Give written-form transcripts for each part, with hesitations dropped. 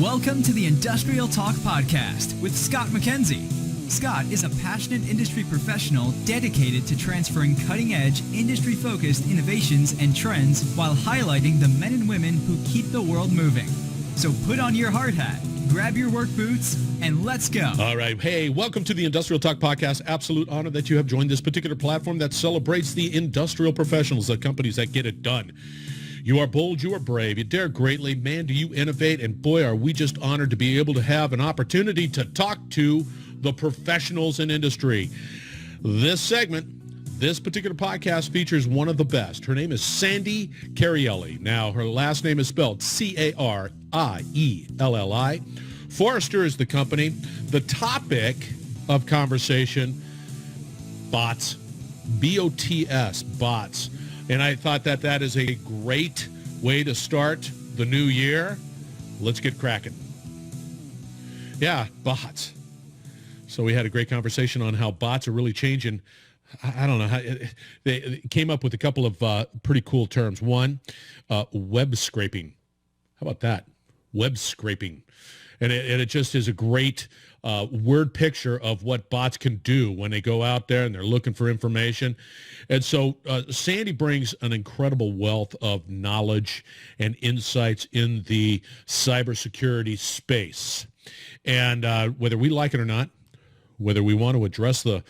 Welcome to the Industrial Talk Podcast with Scott McKenzie. Scott is a passionate industry professional dedicated to transferring cutting-edge, industry-focused innovations and trends while highlighting the men and women who keep the world moving. So put on your hard hat, grab your work boots, and let's go. All right. Hey, welcome to the Industrial Talk Podcast. Absolute honor that you have joined this particular platform that celebrates the industrial professionals, the companies that get it done. You are bold, you are brave, you dare greatly. Man, do you innovate, and boy, are we just honored to be able to have an opportunity to talk to the professionals in industry. This segment, this particular podcast features one of the best. Her name is Sandy Carielli. Now, her last name is spelled C-A-R-I-E-L-L-I. Forrester is the company. The topic of conversation, bots, B-O-T-S, bots. And I thought that that is a great way to start the new year. Let's get cracking. Yeah, bots. So we had a great conversation on how bots are really changing. I don't know how they came up with a couple of pretty cool terms. One, web scraping. How about that? Web scraping. And it just is a great word picture of what bots can do when they go out there and they're looking for information. And so Sandy brings an incredible wealth of knowledge and insights in the cybersecurity space. And whether we like it or not, whether we want to address the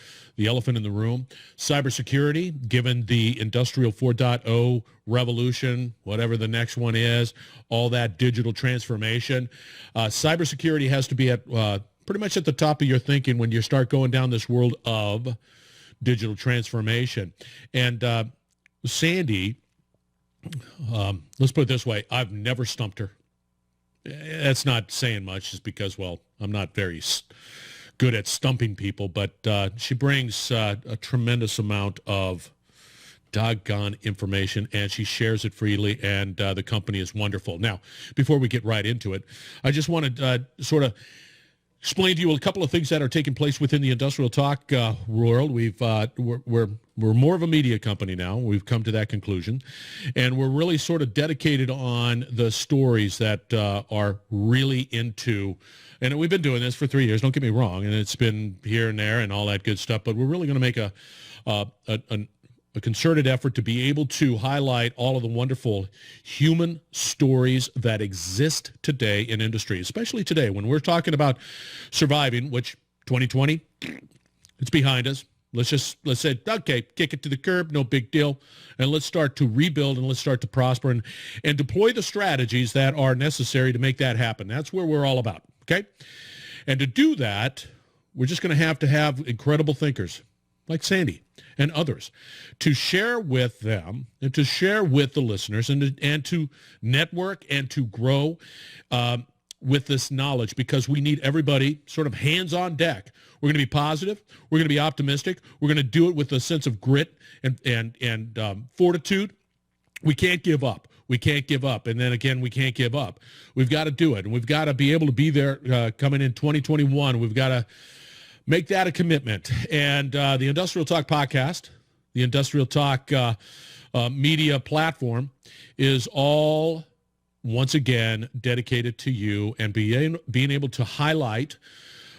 elephant in the room, cybersecurity, given the Industrial 4.0 revolution, whatever the next one is, all that digital transformation, cybersecurity has to be at pretty much at the top of your thinking when you start going down this world of digital transformation. And Sandy, let's put it this way, I've never stumped her. That's not saying much just because, well, I'm not very good at stumping people, but she brings a tremendous amount of doggone information, and she shares it freely, and the company is wonderful. Now, before we get right into it, I just want to sort of explain to you a couple of things that are taking place within the industrial talk world. We're more of a media company now. We've come to that conclusion, and we're really sort of dedicated on the stories that are really into. And we've been doing this for 3 years. Don't get me wrong, and it's been here and there and all that good stuff. But we're really going to make a concerted effort to be able to highlight all of the wonderful human stories that exist today in industry, especially today when we're talking about surviving, which 2020, it's behind us. Let's say, okay, kick it to the curb, no big deal, and let's start to rebuild and let's start to prosper and deploy the strategies that are necessary to make that happen. That's where we're all about, okay? And to do that, we're just going to have incredible thinkers like Sandy and others to share with them and to share with the listeners and to network and to grow with this knowledge, because we need everybody sort of hands on deck. We're going to be positive. We're going to be optimistic. We're going to do it with a sense of grit and fortitude. We can't give up. We can't give up. And then again, we can't give up. We've got to do it. And we've got to be able to be there coming in 2021. We've got to make that a commitment. And the Industrial Talk podcast, the Industrial Talk media platform is all, once again, dedicated to you and being able to highlight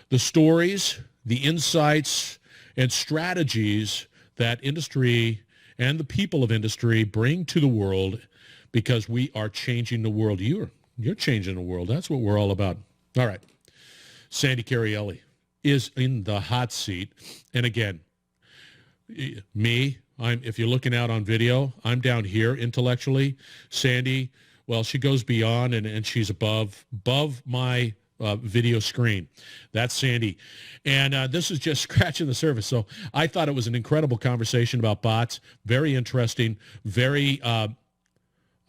the stories, the insights, and strategies that industry and the people of industry bring to the world, because we are changing the world. You're changing the world. That's what we're all about. All right. Sandy Carielli is in the hot seat. And again, if you're looking out on video, I'm down here intellectually. Sandy, well, she goes beyond and she's above my video screen. That's Sandy. And this is just scratching the surface. So I thought it was an incredible conversation about bots. Very interesting, very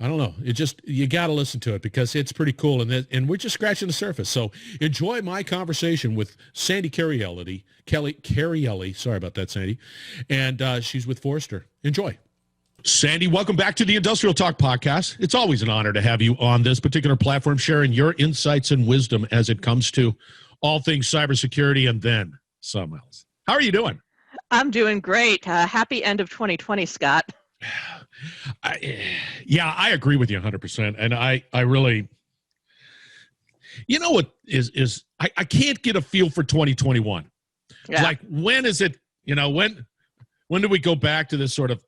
I don't know. You got to listen to it because it's pretty cool, and we're just scratching the surface. So enjoy my conversation with Sandy Carielli. Sorry about that, Sandy. And she's with Forrester. Enjoy. Sandy, welcome back to the Industrial Talk podcast. It's always an honor to have you on this particular platform, sharing your insights and wisdom as it comes to all things cybersecurity and then some else. How are you doing? I'm doing great. Happy end of 2020, Scott. I agree with you 100%. And I really, You know what is I can't get a feel for 2021. Yeah. Like, when is it, when do we go back to this sort of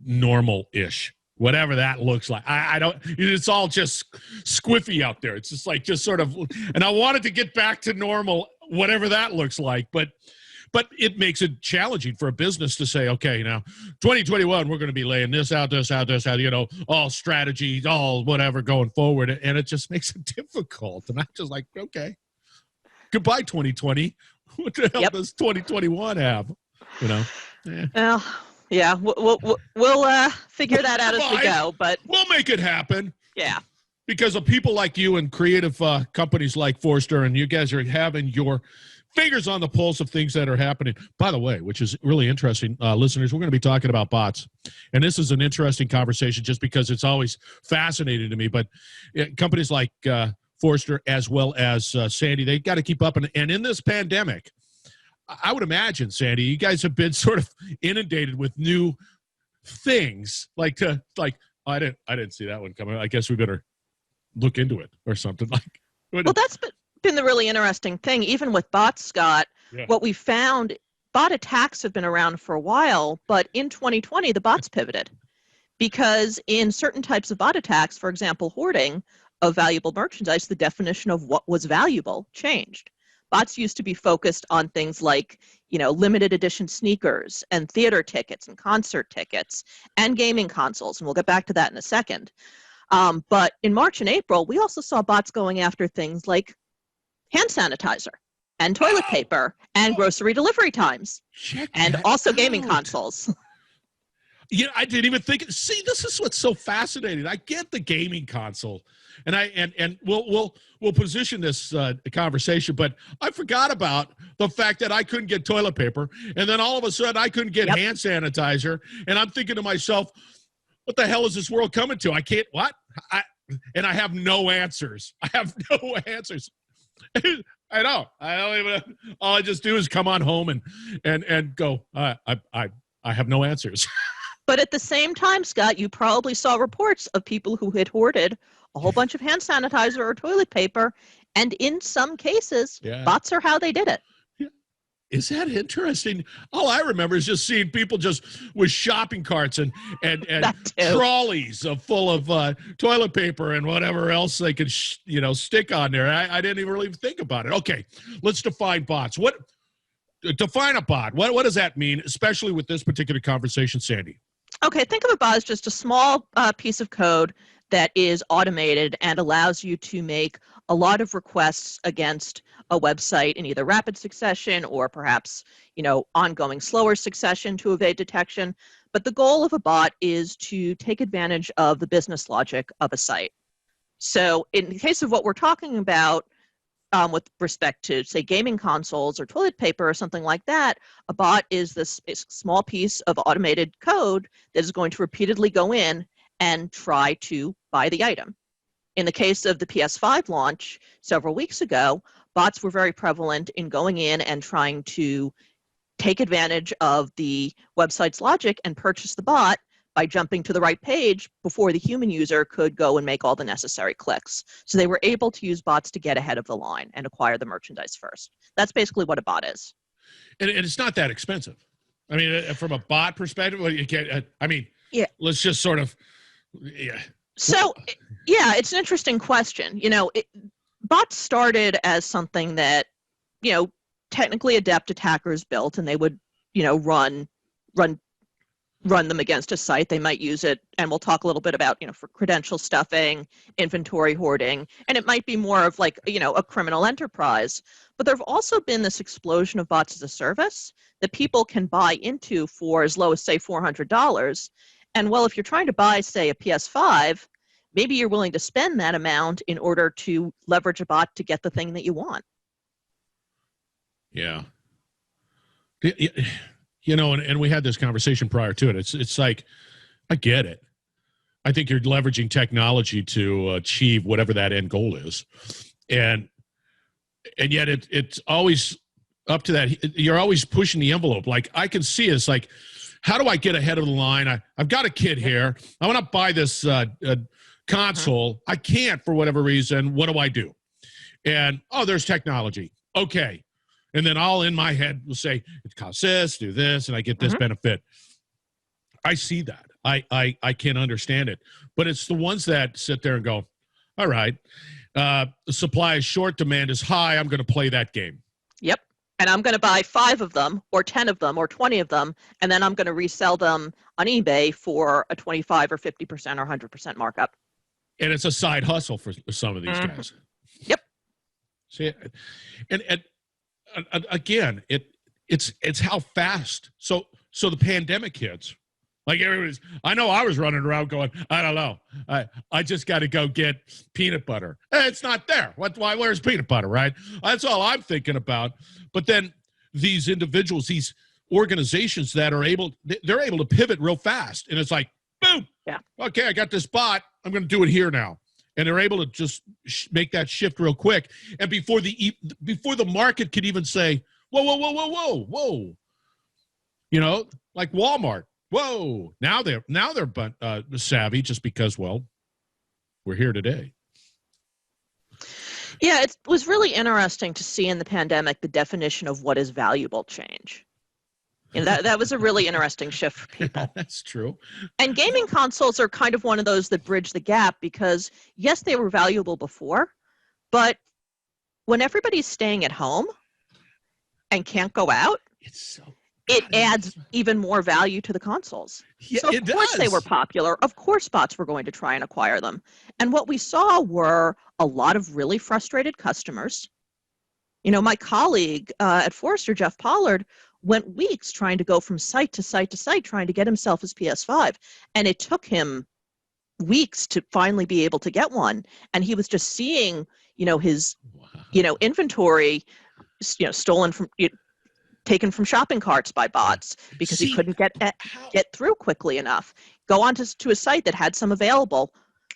normal-ish, whatever that looks like? I don't, it's all just squiffy out there. It's just sort of, and I wanted to get back to normal, whatever that looks like, but it makes it challenging for a business to say, okay, now 2021, we're going to be laying this out, all strategy, all whatever going forward. And it just makes it difficult. And I'm just like, okay, goodbye 2020. What the hell does 2021 have? Well, yeah, we'll figure that out as we go, but we'll make it happen. Yeah. Because of people like you and creative companies like Forrester, and you guys are having your fingers on the pulse of things that are happening. By the way, which is really interesting, listeners, we're going to be talking about bots. And this is an interesting conversation just because it's always fascinating to me. But companies like Forrester as well as Sandy, they got to keep up. And in this pandemic, I would imagine, Sandy, you guys have been sort of inundated with new things. I didn't see that one coming. I guess we better look into it or something. Well, that's been the really interesting thing. Even with bots, Scott, what we found, bot attacks have been around for a while, but in 2020, the bots pivoted. Because in certain types of bot attacks, for example, hoarding of valuable merchandise, the definition of what was valuable changed. Bots used to be focused on things like, limited edition sneakers and theater tickets and concert tickets and gaming consoles. And we'll get back to that in a second. But in March and April, we also saw bots going after things like hand sanitizer and toilet paper and grocery delivery times and also gaming consoles. Yeah, I didn't even think. See, this is what's so fascinating. I get the gaming console, and we'll position this conversation, but I forgot about the fact that I couldn't get toilet paper, and then all of a sudden I couldn't get hand sanitizer, and I'm thinking to myself, what the hell is this world coming to? I can't, what? And I have no answers. I have no answers. I know. I don't even, all I just do is come on home and go, I have no answers. But at the same time, Scott, you probably saw reports of people who had hoarded a whole bunch of hand sanitizer or toilet paper, and in some cases, bots are how they did it. Is that interesting? All I remember is just seeing people just with shopping carts and trolleys full of toilet paper and whatever else they could stick on there. I didn't even really think about it. Okay, let's define bots. Define a bot. What does that mean, especially with this particular conversation, Sandy? Okay, think of a bot as just a small piece of code that is automated and allows you to make a lot of requests against a website in either rapid succession or perhaps, ongoing slower succession to evade detection. But the goal of a bot is to take advantage of the business logic of a site. So in the case of what we're talking about, with respect to, say, gaming consoles or toilet paper or something like that, a bot is this small piece of automated code that is going to repeatedly go in and try to buy the item. In the case of the PS5 launch several weeks ago, bots were very prevalent in going in and trying to take advantage of the website's logic and purchase the bot by jumping to the right page before the human user could go and make all the necessary clicks. So they were able to use bots to get ahead of the line and acquire the merchandise first. That's basically what a bot is. And it's not that expensive. I mean, from a bot perspective, let's just sort of, So, it's an interesting question. Bots started as something that, technically adept attackers built, and they would, run them against a site. They might use it, and we'll talk a little bit about, for credential stuffing, inventory hoarding, and it might be more of like, a criminal enterprise. But there have also been this explosion of bots as a service that people can buy into for as low as, say, $400. And well, if you're trying to buy, say, a PS5, maybe you're willing to spend that amount in order to leverage a bot to get the thing that you want. Yeah. And we had this conversation prior to it. It's like, I get it. I think you're leveraging technology to achieve whatever that end goal is. And yet it's always up to that. You're always pushing the envelope. Like, I can see it's like, how do I get ahead of the line? I've got a kid here. I want to buy this console. I can't for whatever reason. What do I do? And, there's technology. Okay. And then I'll, in my head, will say, it costs this, do this, and I get this benefit. I see that. I can understand it. But it's the ones that sit there and go, all right, the supply is short, demand is high, I'm going to play that game. Yep. And I'm going to buy 5 of them or 10 of them or 20 of them, and then I'm going to resell them on eBay for a 25 or 50% or 100% markup. And it's a side hustle for some of these guys. Yep. See, and again, it's how fast. So the pandemic hits. Like everybody's, I know I was running around going, I don't know. I just got to go get peanut butter. It's not there. Where's peanut butter, right? That's all I'm thinking about. But then these individuals, these organizations that are they're able to pivot real fast. And it's like, boom. Yeah. Okay, I got this bot. I'm going to do it here now. And they're able to just make that shift real quick. And before the market could even say, whoa. You know, like Walmart. Whoa! Now they're savvy just because, well, we're here today. Yeah, it was really interesting to see in the pandemic the definition of what is valuable change. You know, that was a really interesting shift for people. That's true. And gaming consoles are kind of one of those that bridge the gap because, yes, they were valuable before, but when everybody's staying at home and can't go out, it adds even more value to the consoles. Yeah, so of course they were popular. Of course bots were going to try and acquire them. And what we saw were a lot of really frustrated customers. You know, my colleague at Forrester, Jeff Pollard, went weeks trying to go from site to site to site, trying to get himself his PS5. And it took him weeks to finally be able to get one. And he was just seeing, his, inventory, stolen from, taken from shopping carts by bots because he couldn't get through quickly enough. Go on to a site that had some available.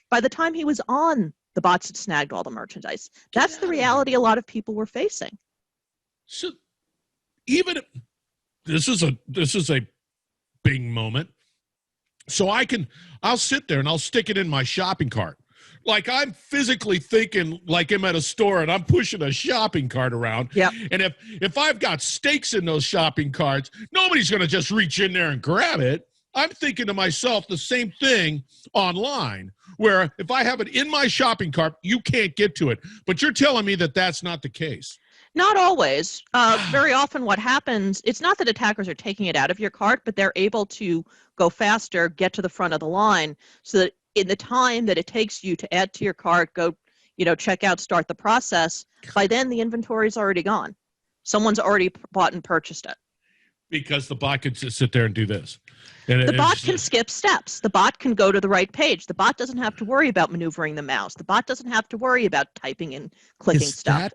By the time he was on, the bots had snagged all the merchandise. That's the reality a lot of people were facing. So even this is a big moment. So I'll sit there and I'll stick it in my shopping cart. Like I'm physically thinking like I'm at a store and I'm pushing a shopping cart around. Yep. And if I've got steaks in those shopping carts, nobody's going to just reach in there and grab it. I'm thinking to myself the same thing online, where if I have it in my shopping cart, you can't get to it. But you're telling me that that's not the case. Not always. Very often what happens, it's not that attackers are taking it out of your cart, but they're able to go faster, get to the front of the line, so that in the time that it takes you to add to your cart, go, check out, start the process, by then the inventory's already gone. Someone's already bought and purchased it. Because the bot can just sit there and do this. And the bot can skip steps. The bot can go to the right page. The bot doesn't have to worry about maneuvering the mouse. The bot doesn't have to worry about typing and clicking stuff.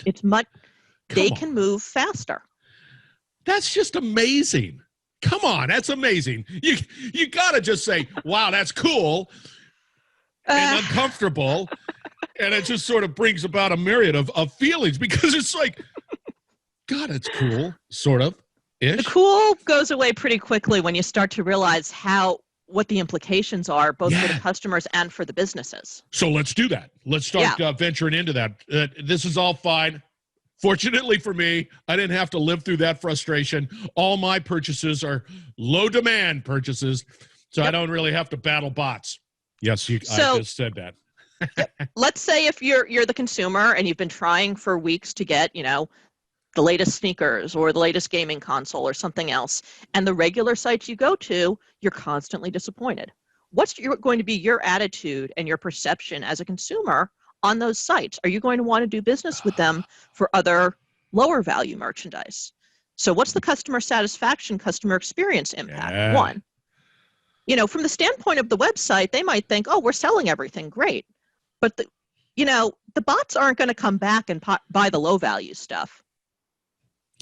They can move faster. That's just amazing. Come on, that's amazing. You got to just say, wow, that's cool. And uncomfortable, and it just sort of brings about a myriad of feelings because it's like, God, it's cool, sort of. Ish. The cool goes away pretty quickly when you start to realize what the implications are, both for the customers and for the businesses. So let's do that. Let's start venturing into that. This is all fine. Fortunately for me, I didn't have to live through that frustration. All my purchases are low demand purchases, so I don't really have to battle bots. Yes, I just said that. Let's say if you're the consumer and you've been trying for weeks to get, the latest sneakers or the latest gaming console or something else, and the regular sites you go to, you're constantly disappointed. What's going to be your attitude and your perception as a consumer on those sites? Are you going to want to do business with them for other lower value merchandise? So what's the customer satisfaction, customer experience impact? One. From the standpoint of the website, they might think, oh, we're selling everything, great. But, the bots aren't going to come back and buy the low value stuff.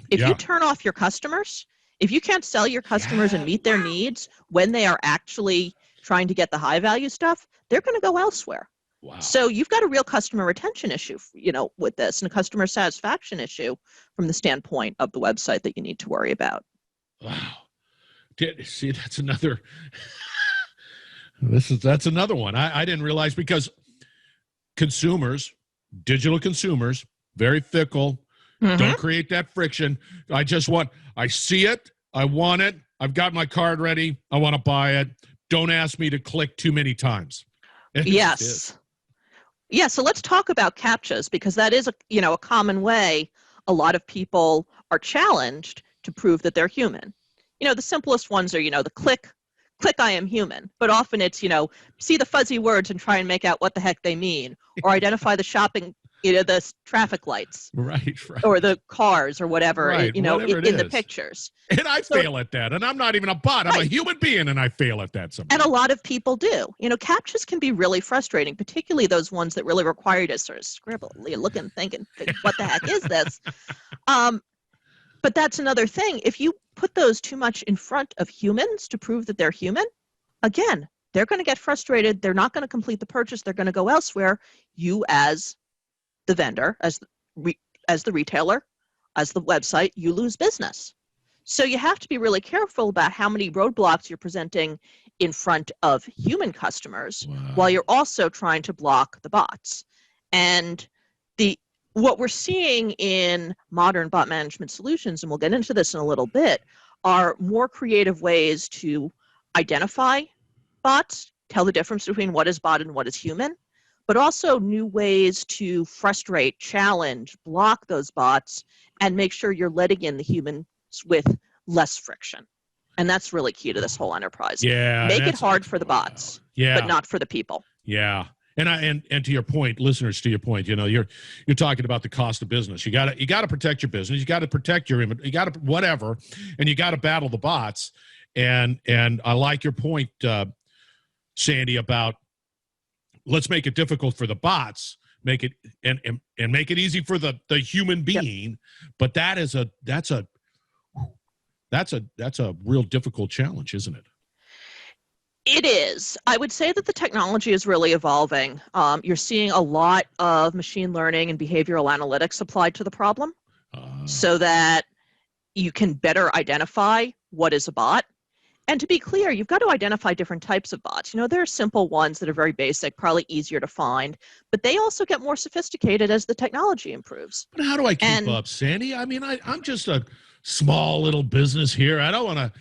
If you turn off your customers, if you can't sell your customers and meet their needs when they are actually trying to get the high value stuff, they're going to go elsewhere. Wow. So you've got a real customer retention issue, with this, and a customer satisfaction issue from the standpoint of the website that you need to worry about. Wow. See, that's another. That's another one. I didn't realize because digital consumers, very fickle. Mhm. Don't create that friction. I see it. I want it. I've got my card ready. I want to buy it. Don't ask me to click too many times. It just is. Yes. Yeah, so let's talk about CAPTCHAs, because that is a common way a lot of people are challenged to prove that they're human. The simplest ones are, the click I am human, but often it's, see the fuzzy words and try and make out what the heck they mean, or identify the shopping, the traffic lights. Right. Or the cars or whatever, Right, whatever it in the is. pictures. And I fail at that. And I'm not even a bot. I'm a human being, and I fail at that sometimes. And a lot of people do. CAPTCHAs can be really frustrating, particularly those ones that really require you to sort of scribble, look and think, what the heck is this? But that's another thing. If you put those too much in front of humans to prove that they're human, again, they're going to get frustrated. They're not going to complete the purchase. They're going to go elsewhere. You as the vendor, as the retailer, as the website, you lose business. So you have to be really careful about how many roadblocks you're presenting in front of human customers while you're also trying to block the bots. And what we're seeing in modern bot management solutions, and we'll get into this in a little bit, are more creative ways to identify bots, tell the difference between what is bot and what is human, but also new ways to frustrate, challenge, block those bots, and make sure you're letting in the humans with less friction. And that's really key to this whole enterprise. Yeah. Make it hard for the bots, but not for the people. Yeah. And to your point, listeners, to your point, you're talking about the cost of business. You got to protect your business. You got to protect your image. You got to whatever, and you got to battle the bots. And I like your point, Sandy, about let's make it difficult for the bots, make it and make it easy for the human being. Yep. But that's a real difficult challenge, isn't it? It is. I would say that the technology is really evolving. You're seeing a lot of machine learning and behavioral analytics applied to the problem so that you can better identify what is a bot. And to be clear, you've got to identify different types of bots. There are simple ones that are very basic, probably easier to find, but they also get more sophisticated as the technology improves. But how do I keep up, Sandy? I mean, I'm just a small little business here. I don't want to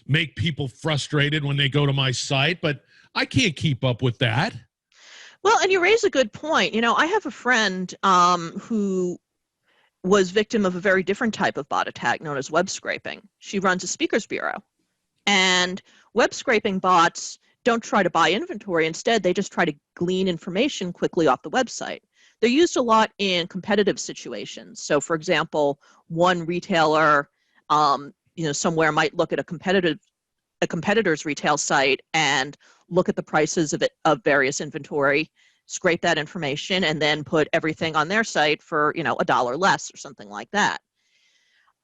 make people frustrated when they go to my site, but I can't keep up with that. Well, and you raise a good point. I have a friend who was victim of a very different type of bot attack known as web scraping. She runs a speakers bureau. And web scraping bots don't try to buy inventory. Instead, they just try to glean information quickly off the website. They're used a lot in competitive situations. So, for example, one retailer somewhere might look at a competitor's retail site and look at the prices of various inventory, scrape that information, and then put everything on their site for $1 less or something like that.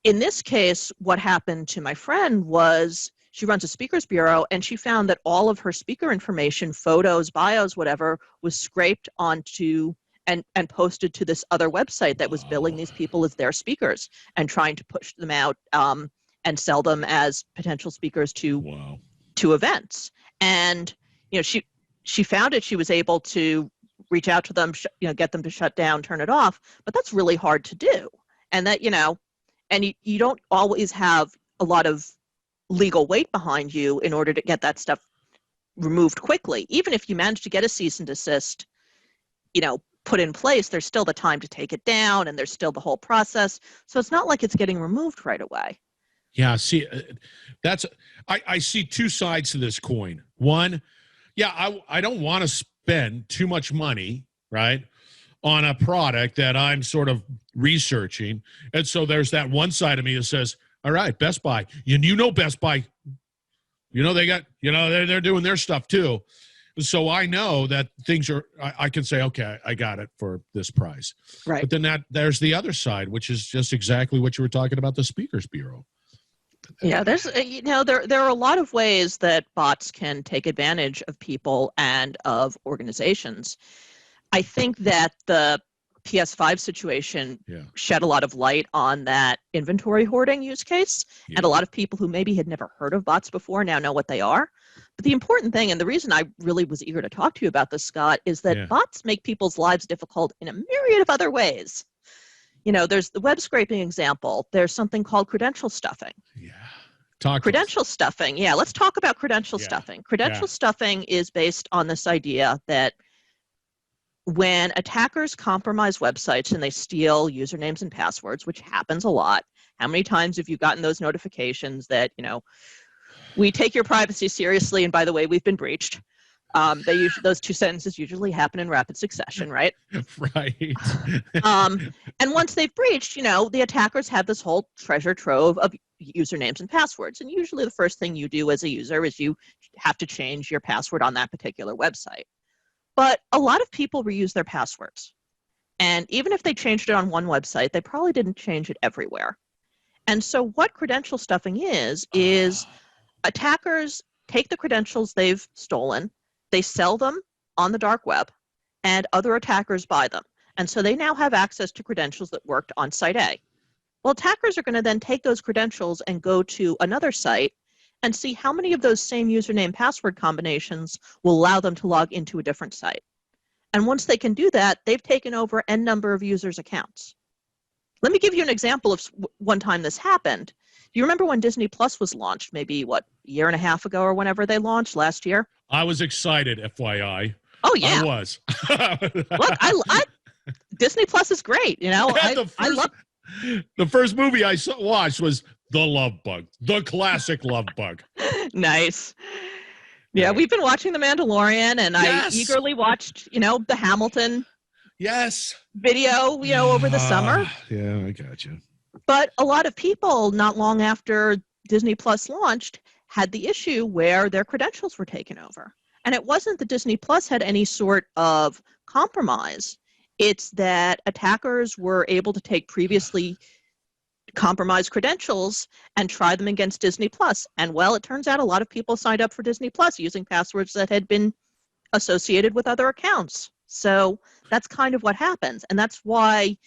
In this case, what happened to my friend was she runs a speakers bureau, and she found that all of her speaker information, photos, bios, whatever, was scraped onto and posted to this other website that was billing these people as their speakers and trying to push them out and sell them as potential speakers to events. And she found it. She was able to reach out to them, get them to shut down, turn it off. But that's really hard to do. And that and you don't always have a lot of legal weight behind you in order to get that stuff removed quickly. Even if you manage to get a cease and desist, put in place, there's still the time to take it down, and there's still the whole process. So it's not like it's getting removed right away. Yeah, see, I see two sides to this coin. One, I don't want to spend too much money, right, on a product that I'm sort of researching. And so there's that one side of me that says, all right, Best Buy, Best Buy, they got, they're doing their stuff too. So I know that things are, I can say, okay, I got it for this price. Right. But then there's the other side, which is just exactly what you were talking about, the Speakers Bureau. Yeah, there's, there are a lot of ways that bots can take advantage of people and of organizations. I think that the PS5 situation shed a lot of light on that inventory hoarding use case. Yeah. And a lot of people who maybe had never heard of bots before now know what they are. But the important thing, and the reason I really was eager to talk to you about this, Scott, is that bots make people's lives difficult in a myriad of other ways. There's the web scraping example. There's something called credential stuffing. Yeah. Credential stuffing. Yeah, let's talk about credential stuffing. Credential stuffing is based on this idea that when attackers compromise websites and they steal usernames and passwords, which happens a lot, how many times have you gotten those notifications that, we take your privacy seriously, and by the way, we've been breached? Those two sentences usually happen in rapid succession, right? Right. And once they've breached, the attackers have this whole treasure trove of usernames and passwords. And usually the first thing you do as a user is you have to change your password on that particular website. But a lot of people reuse their passwords. And even if they changed it on one website, they probably didn't change it everywhere. And so what credential stuffing is attackers take the credentials they've stolen, they sell them on the dark web, and other attackers buy them. And so they now have access to credentials that worked on site A. Well, attackers are going to then take those credentials and go to another site and see how many of those same username password combinations will allow them to log into a different site. And once they can do that, they've taken over N number of users' accounts. Let me give you an example of one time this happened. Do you remember when Disney Plus was launched, maybe, a year and a half ago or whenever they launched last year? I was excited, FYI. Oh, yeah. I was. Look, I Disney Plus is great, I love. The first movie I watched was The Love Bug, the classic Love Bug. Nice. Yeah, we've been watching The Mandalorian, and Yes. I eagerly watched, the Hamilton video, over the summer. Yeah, I got you. But a lot of people, not long after Disney Plus launched, had the issue where their credentials were taken over. And it wasn't that Disney Plus had any sort of compromise. It's that attackers were able to take previously compromised credentials and try them against Disney Plus. And well, it turns out a lot of people signed up for Disney Plus using passwords that had been associated with other accounts. So that's kind of what happens. And that's why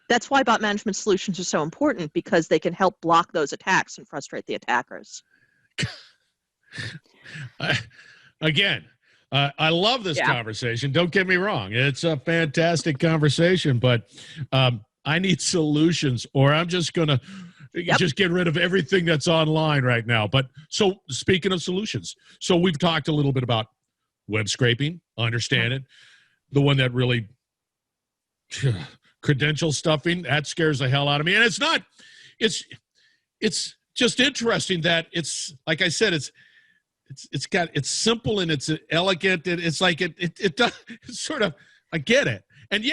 bot management solutions are so important, because they can help block those attacks and frustrate the attackers. I love this conversation. Don't get me wrong. It's a fantastic conversation, but I need solutions, or I'm just going to just get rid of everything that's online right now. But so speaking of solutions, so we've talked a little bit about web scraping, understand it. The one that really credential stuffing, that scares the hell out of me. And it's just interesting that it's, like I said, it's simple and it's elegant. It's like it does, it's sort of, I get it. And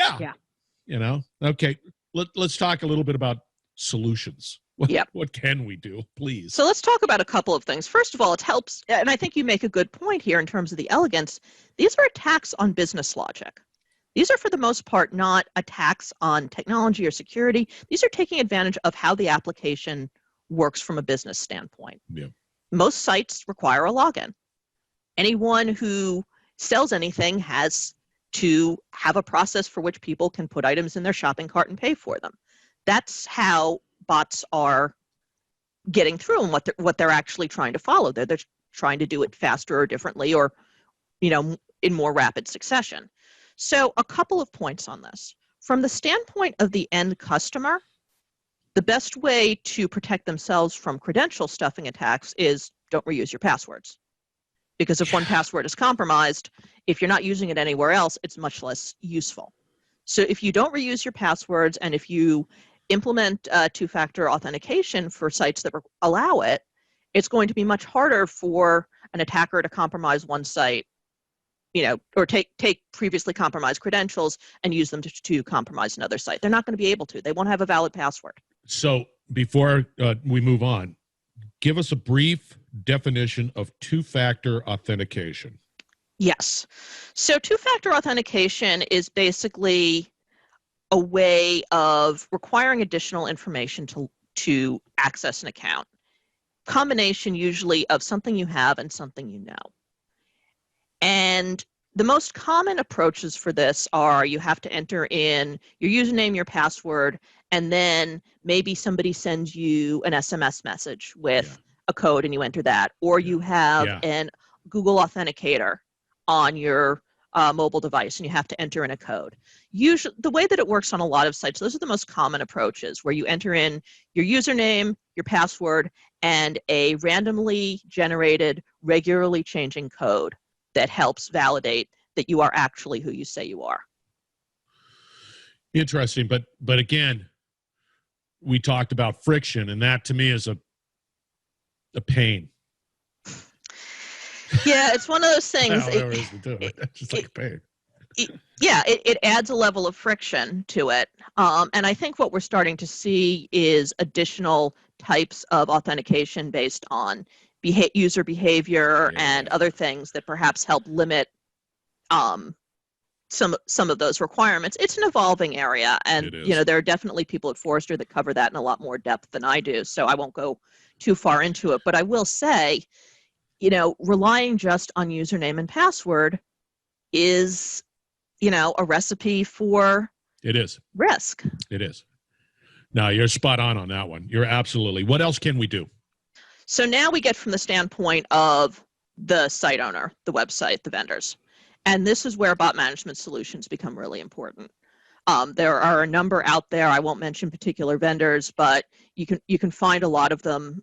okay, let's talk a little bit about solutions. What can we do, please? So let's talk about a couple of things. First of all, it helps, and I think you make a good point here in terms of the elegance. These are attacks on business logic. These are, for the most part, not attacks on technology or security. These are taking advantage of how the application works from a business standpoint. Yeah. Most sites require a login. Anyone who sells anything has to have a process for which people can put items in their shopping cart and pay for them. That's how bots are getting through and what they're actually trying to follow. They're trying to do it faster or differently, or in more rapid succession. So a couple of points on this. From the standpoint of the end customer, the best way to protect themselves from credential stuffing attacks is don't reuse your passwords. Because if one password is compromised, if you're not using it anywhere else, it's much less useful. So if you don't reuse your passwords, and if you implement two-factor authentication for sites that allow it, it's going to be much harder for an attacker to compromise one site, or take previously compromised credentials and use them to compromise another site. They're not going to be able to. They won't have a valid password. So before we move on, give us a brief definition of two-factor authentication. Yes. So two-factor authentication is basically a way of requiring additional information to access an account. Combination usually of something you have and something you know. And the most common approaches for this are you have to enter in your username, your password, and then maybe somebody sends you an SMS message with a code and you enter that. Or you have an Google Authenticator on your mobile device, and you have to enter in a code. Usually, the way that it works on a lot of sites, those are the most common approaches, where you enter in your username, your password, and a randomly generated, regularly changing code that helps validate that you are actually who you say you are. Interesting, but again, we talked about friction, and that to me is a pain. Yeah, it's one of those things. Whatever it is to do it. It's just like a pain. It adds a level of friction to it. And I think what we're starting to see is additional types of authentication based on user behavior and other things that perhaps help limit some of those requirements. It's an evolving area, and there are definitely people at Forrester that cover that in a lot more depth than I do, so I won't go too far into it. But I will say, relying just on username and password is, a recipe for risk. It is. No, you're spot on that one. You're absolutely. What else can we do? So now we get from the standpoint of the site owner, the website, the vendors. And this is where bot management solutions become really important. There are a number out there. I won't mention particular vendors, but you can find a lot of them.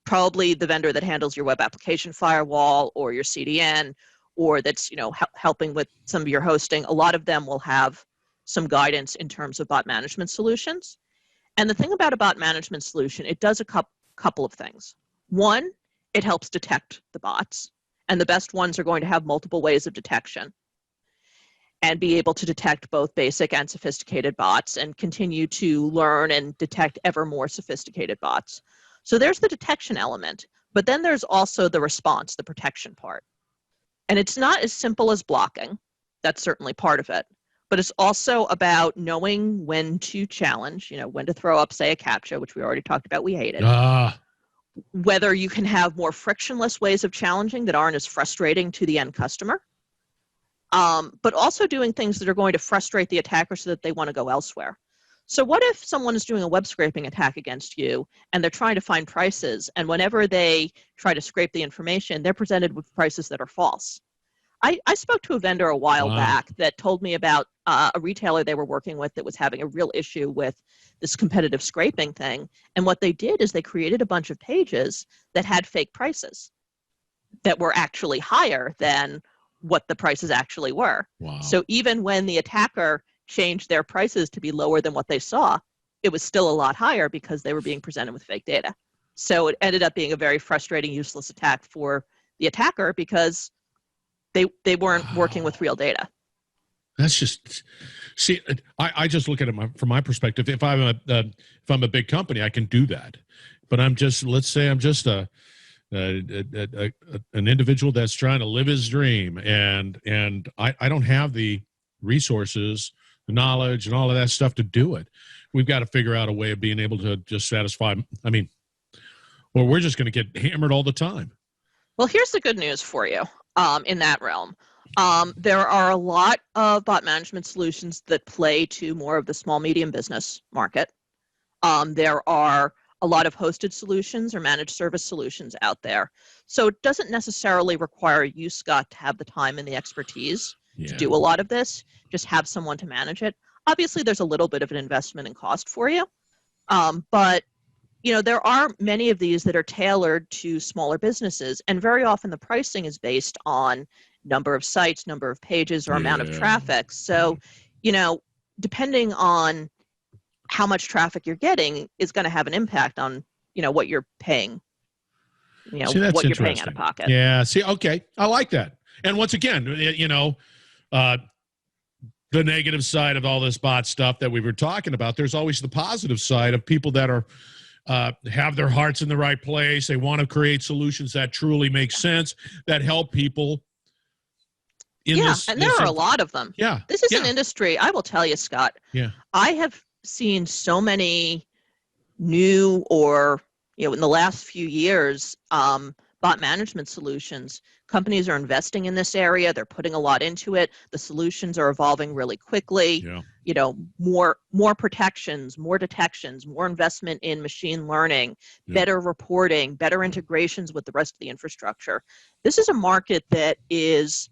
Probably the vendor that handles your web application firewall or your CDN, or that's helping with some of your hosting. A lot of them will have some guidance in terms of bot management solutions. And the thing about a bot management solution, it does a couple of things. One, it helps detect the bots. And the best ones are going to have multiple ways of detection and be able to detect both basic and sophisticated bots and continue to learn and detect ever more sophisticated bots. So there's the detection element, but then there's also the response, the protection part. And it's not as simple as blocking. That's certainly part of it. But it's also about knowing when to challenge, when to throw up, say, a CAPTCHA, which we already talked about, we hated. Whether you can have more frictionless ways of challenging that aren't as frustrating to the end customer, but also doing things that are going to frustrate the attacker so that they want to go elsewhere. So what if someone is doing a web scraping attack against you and they're trying to find prices, and whenever they try to scrape the information, they're presented with prices that are false? I spoke to a vendor a while back that told me about a retailer they were working with that was having a real issue with this competitive scraping thing. And what they did is they created a bunch of pages that had fake prices that were actually higher than what the prices actually were. Wow. So even when the attacker changed their prices to be lower than what they saw, it was still a lot higher because they were being presented with fake data. So it ended up being a very frustrating, useless attack for the attacker because they weren't working with real data. That's just, see, I just look at it from my perspective. If I'm a big company, I can do that. But let's say I'm just an individual that's trying to live his dream, and I don't have the resources, the knowledge, and all of that stuff to do it. We've got to figure out a way of being able to just satisfy. Or we're just going to get hammered all the time. Well, here's the good news for you in that realm. There are a lot of bot management solutions that play to more of the small, medium business market. There are a lot of hosted solutions or managed service solutions out there. So it doesn't necessarily require you, Scott, to have the time and the expertise to do a lot of this. Just have someone to manage it. Obviously, there's a little bit of an investment and cost for you. But there are many of these that are tailored to smaller businesses, and very often the pricing is based on number of sites, number of pages, or amount of traffic. So, depending on how much traffic you're getting is going to have an impact on, what you're paying, what you're paying out of pocket. Yeah, see, okay, I like that. And once again, the negative side of all this bot stuff that we were talking about, there's always the positive side of people that are have their hearts in the right place. They want to create solutions that truly make sense, that help people. And there are a lot of them. Yeah. This is an industry, I will tell you, Scott. Yeah. I have seen so many new or, in the last few years, bot management solutions. Companies are investing in this area. They're putting a lot into it. The solutions are evolving really quickly. Yeah. More protections, more detections, more investment in machine learning, better reporting, better integrations with the rest of the infrastructure. This is a market that is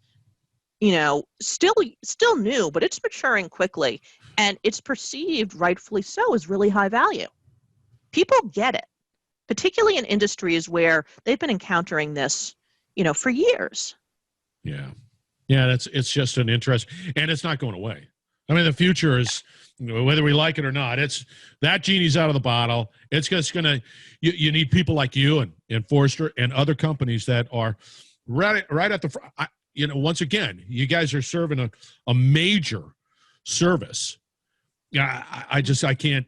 still new, but it's maturing quickly, and it's perceived, rightfully so, as really high value. People get it, particularly in industries where they've been encountering this, for years. Yeah. It's just an interest, and it's not going away. I mean, the future is, whether we like it or not, that genie's out of the bottle. It's just going to, you need people like you and Forrester and other companies that are right at the front. Once again, you guys are serving a major service. Yeah, I can't,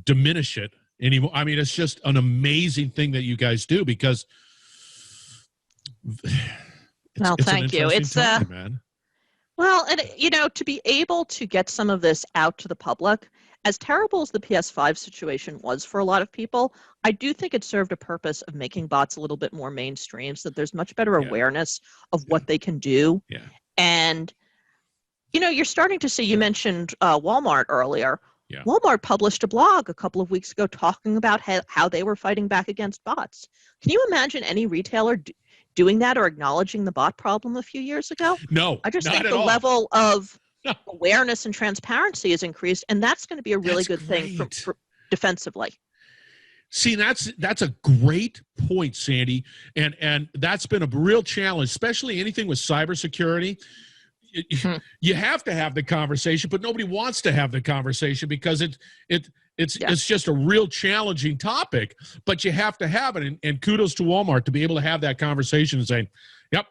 diminish it anymore. I mean, it's just an amazing thing that you guys do, because thank you. It's time, man. Well, and to be able to get some of this out to the public, as terrible as the PS5 situation was for a lot of people, I do think it served a purpose of making bots a little bit more mainstream, so that there's much better awareness of what they can do. Yeah. And, you're starting to see, you mentioned Walmart earlier. Yeah. Walmart published a blog a couple of weeks ago talking about how they were fighting back against bots. Can you imagine any retailer doing that or acknowledging the bot problem a few years ago? No, I just not think at the all. level of awareness and transparency is increased, and that's going to be a really good thing for defensively. See, that's a great point, Sandy, and that's been a real challenge, especially anything with cybersecurity. You have to have the conversation, but nobody wants to have the conversation because it's just a real challenging topic. But you have to have it, and kudos to Walmart to be able to have that conversation and say, "Yep,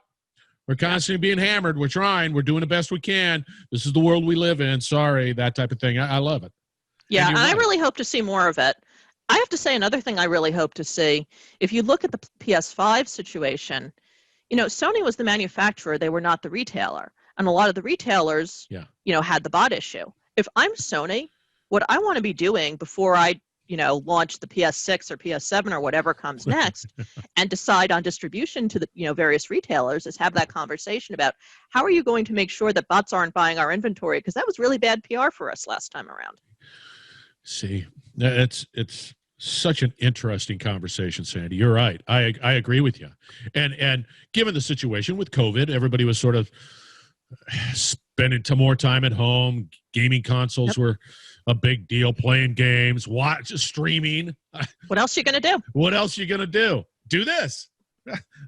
we're constantly being hammered. We're trying. We're doing the best we can. This is the world we live in. Sorry," that type of thing. I love it. Yeah, and I really hope to see more of it. I have to say another thing I really hope to see. If you look at the PS5 situation, Sony was the manufacturer; they were not the retailer. And a lot of the retailers, had the bot issue. If I'm Sony, what I want to be doing before I, launch the PS6 or PS7 or whatever comes next and decide on distribution to the, various retailers is have that conversation about how are you going to make sure that bots aren't buying our inventory? Because that was really bad PR for us last time around. See, it's such an interesting conversation, Sandy. You're right. I agree with you. And given the situation with COVID, everybody was sort of spending more time at home. Gaming consoles were a big deal. Playing games, streaming. What else are you going to do? What else are you going to do? Do this.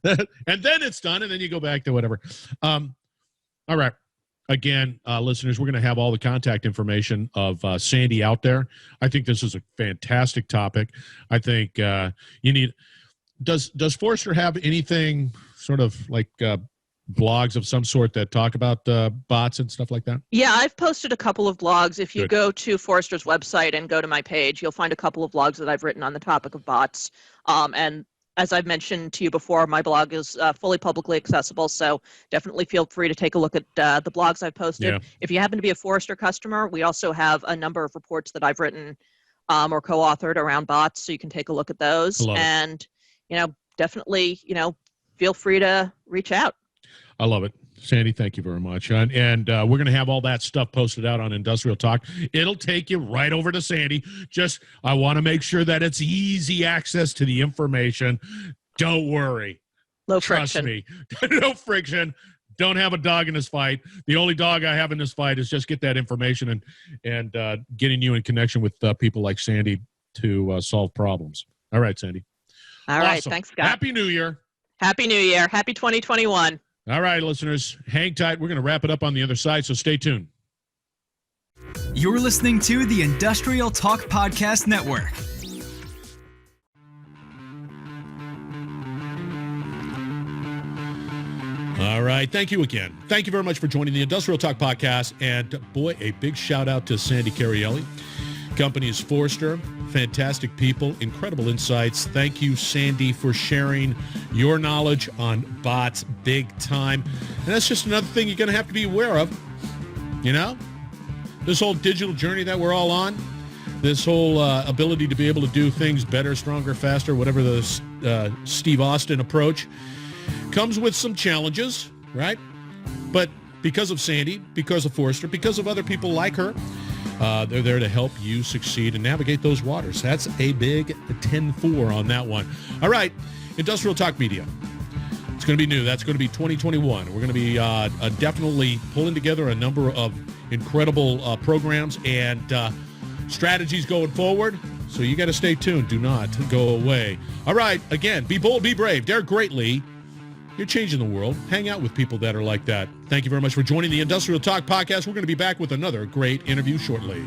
And then it's done, and then you go back to whatever. All right. Again, listeners, we're going to have all the contact information of Sandy out there. I think this is a fantastic topic. I think you need – does Forrester have anything sort of like blogs of some sort that talk about bots and stuff like that? Yeah, I've posted a couple of blogs. If you go to Forrester's website and go to my page, you'll find a couple of blogs that I've written on the topic of bots. And as I've mentioned to you before, my blog is fully publicly accessible, so definitely feel free to take a look at the blogs I've posted. Yeah. If you happen to be a Forrester customer, we also have a number of reports that I've written or co-authored around bots, so you can take a look at those. And, definitely, feel free to reach out. I love it. Sandy, thank you very much. And we're going to have all that stuff posted out on Industrial Talk. It'll take you right over to Sandy. I want to make sure that it's easy access to the information. Don't worry. Low Trust friction. me. No friction. Don't have a dog in this fight. The only dog I have in this fight is just get that information and getting you in connection with people like Sandy to solve problems. All right, Sandy. All right. Thanks, Scott. Happy New Year. Happy New Year. Happy 2021. All right, listeners, hang tight. We're going to wrap it up on the other side, so stay tuned. You're listening to the Industrial Talk Podcast Network. All right, thank you again. Thank you very much for joining the Industrial Talk Podcast. And boy, a big shout out to Sandy Carielli. Company is Forrester. Fantastic people, incredible insights. Thank you, Sandy, for sharing your knowledge on bots big time. And that's just another thing you're going to have to be aware of. This whole digital journey that we're all on, this whole ability to be able to do things better, stronger, faster, whatever the Steve Austin approach, comes with some challenges, right? But because of Sandy, because of Forrester, because of other people like her, they're there to help you succeed and navigate those waters. That's a big 10-4 on that one. All right, Industrial Talk Media. It's going to be new. That's going to be 2021. We're going to be definitely pulling together a number of incredible programs and strategies going forward. So you got to stay tuned. Do not go away. All right. Again, be bold, be brave. Dare greatly. You're changing the world. Hang out with people that are like that. Thank you very much for joining the Industrial Talk Podcast. We're going to be back with another great interview shortly.